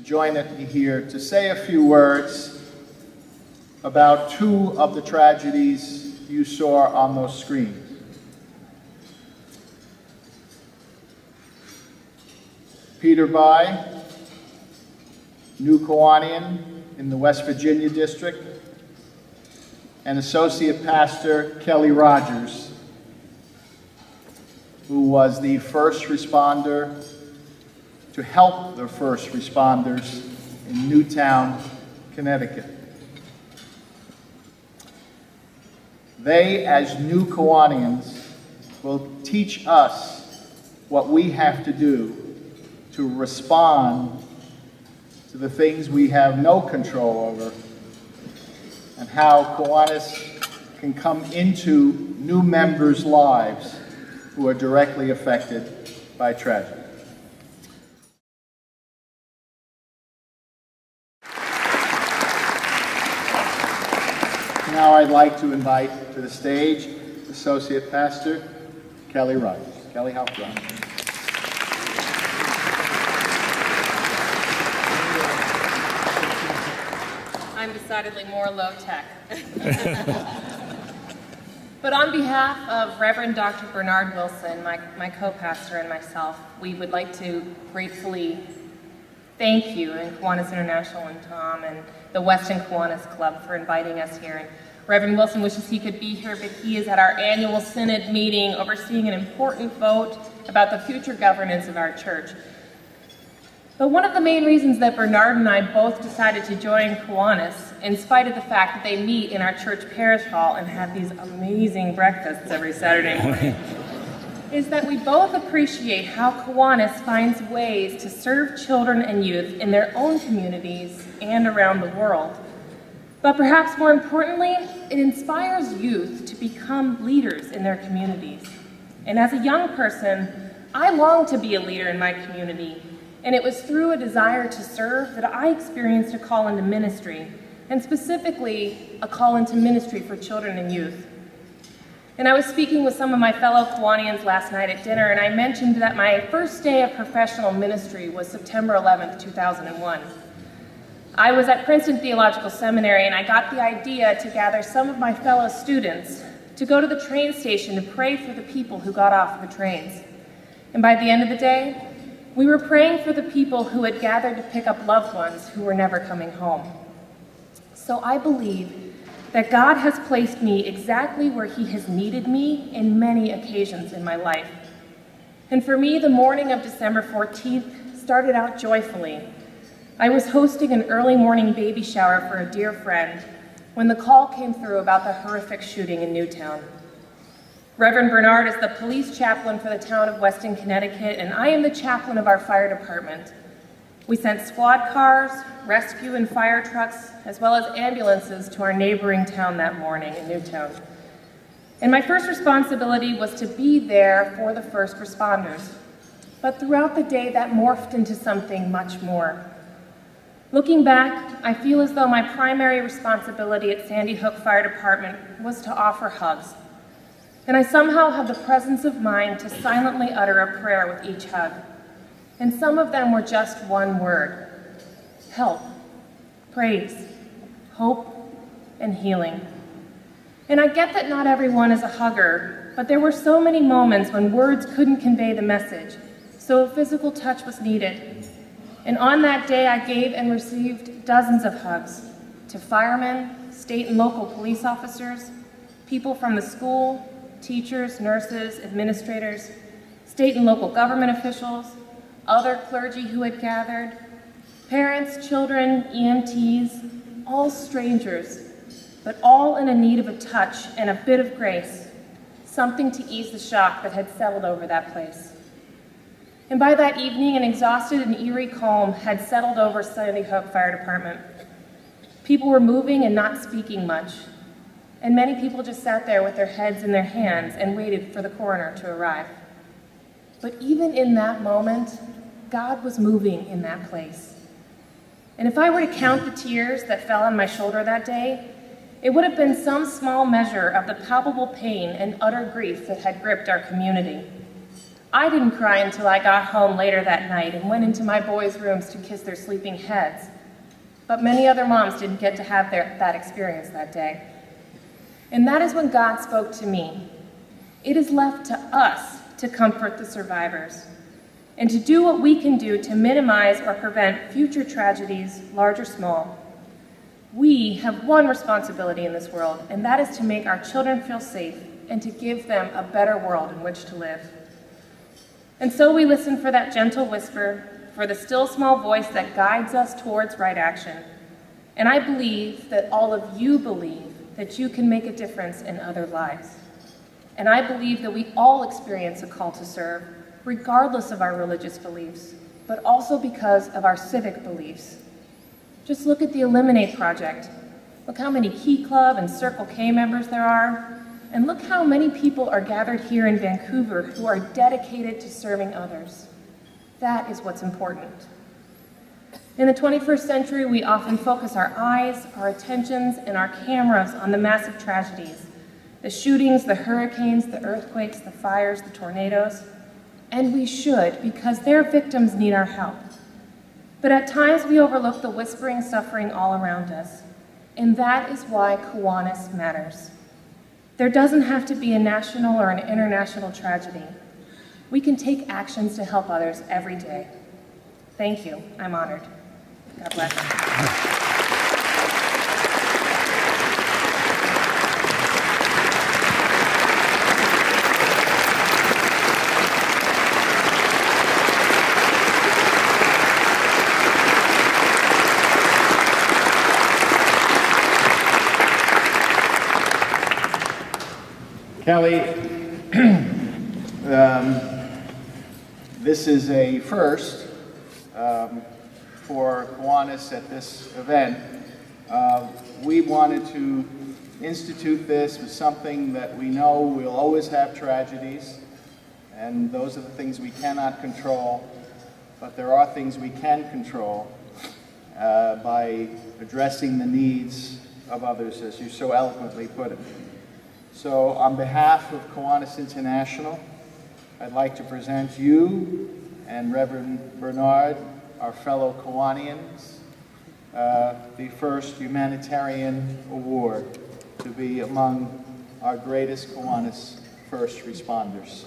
join me here to say a few words about two of the tragedies you saw on those screens. Peter By, new Kiwanian in the West Virginia district, and Associate Pastor Kelly Rogers, who was the first responder to help the first responders in Newtown, Connecticut. They, as new Kiwanians, will teach us what we have to do to respond to the things we have no control over, and how Kiwanis can come into new members' lives who are directly affected by tragedy. Now I'd like to invite to the stage Associate Pastor Kelly Rogers. Kelly, how are you? I'm decidedly more low-tech. But on behalf of Reverend Dr. Bernard Wilson, my co-pastor, and myself, we would like to gratefully thank you, and Kiwanis International and Tom, and the Weston Kiwanis Club for inviting us here. And Reverend Wilson wishes he could be here, but he is at our annual synod meeting overseeing an important vote about the future governance of our church. But one of the main reasons that Bernard and I both decided to join Kiwanis, in spite of the fact that they meet in our church parish hall and have these amazing breakfasts every Saturday morning, is that we both appreciate how Kiwanis finds ways to serve children and youth in their own communities and around the world. But perhaps more importantly, it inspires youth to become leaders in their communities. And as a young person, I long to be a leader in my community. And it was through a desire to serve that I experienced a call into ministry, and specifically a call into ministry for children and youth. And I was speaking with some of my fellow Kiwanians last night at dinner, and I mentioned that my first day of professional ministry was September 11th, 2001. I was at Princeton Theological Seminary, and I got the idea to gather some of my fellow students to go to the train station to pray for the people who got off the trains. And by the end of the day, we were praying for the people who had gathered to pick up loved ones who were never coming home. So I believe that God has placed me exactly where He has needed me in many occasions in my life. And for me, the morning of December 14th started out joyfully. I was hosting an early morning baby shower for a dear friend when the call came through about the horrific shooting in Newtown. Reverend Bernard is the police chaplain for the town of Weston, Connecticut, and I am the chaplain of our fire department. We sent squad cars, rescue and fire trucks, as well as ambulances to our neighboring town that morning in Newtown. And my first responsibility was to be there for the first responders. But throughout the day, that morphed into something much more. Looking back, I feel as though my primary responsibility at Sandy Hook Fire Department was to offer hugs. And I somehow had the presence of mind to silently utter a prayer with each hug. And some of them were just one word: help, praise, hope, and healing. And I get that not everyone is a hugger, but there were so many moments when words couldn't convey the message, so a physical touch was needed. And on that day, I gave and received dozens of hugs to firemen, state and local police officers, people from the school, teachers, nurses, administrators, state and local government officials, other clergy who had gathered, parents, children, EMTs, all strangers, but all in a need of a touch and a bit of grace, something to ease the shock that had settled over that place. And by that evening, an exhausted and eerie calm had settled over Sandy Hook Fire Department. People were moving and not speaking much, and many people just sat there with their heads in their hands and waited for the coroner to arrive. But even in that moment, God was moving in that place. And if I were to count the tears that fell on my shoulder that day, it would have been some small measure of the palpable pain and utter grief that had gripped our community. I didn't cry until I got home later that night and went into my boys' rooms to kiss their sleeping heads. But many other moms didn't get to have that experience that day. And that is when God spoke to me. It is left to us to comfort the survivors and to do what we can do to minimize or prevent future tragedies, large or small. We have one responsibility in this world, and that is to make our children feel safe and to give them a better world in which to live. And so we listen for that gentle whisper, for the still small voice that guides us towards right action. And I believe that all of you believe that you can make a difference in other lives. And I believe that we all experience a call to serve, regardless of our religious beliefs, but also because of our civic beliefs. Just look at the Eliminate Project. Look how many Key Club and Circle K members there are. And look how many people are gathered here in Vancouver who are dedicated to serving others. That is what's important. In the 21st century, we often focus our eyes, our attentions, and our cameras on the massive tragedies, the shootings, the hurricanes, the earthquakes, the fires, the tornadoes. And we should, because their victims need our help. But at times we overlook the whispering suffering all around us. And that is why Kiwanis matters. There doesn't have to be a national or an international tragedy. We can take actions to help others every day. Thank you. I'm honored. God bless. Kelly, this is a first for Kiwanis at this event. We wanted to institute this with something that we know we'll always have tragedies, and those are the things we cannot control, but there are things we can control by addressing the needs of others, as you so eloquently put it. So on behalf of Kiwanis International, I'd like to present you and Reverend Bernard, our fellow Kiwanians, the first Humanitarian Award to be among our greatest Kiwanis first responders.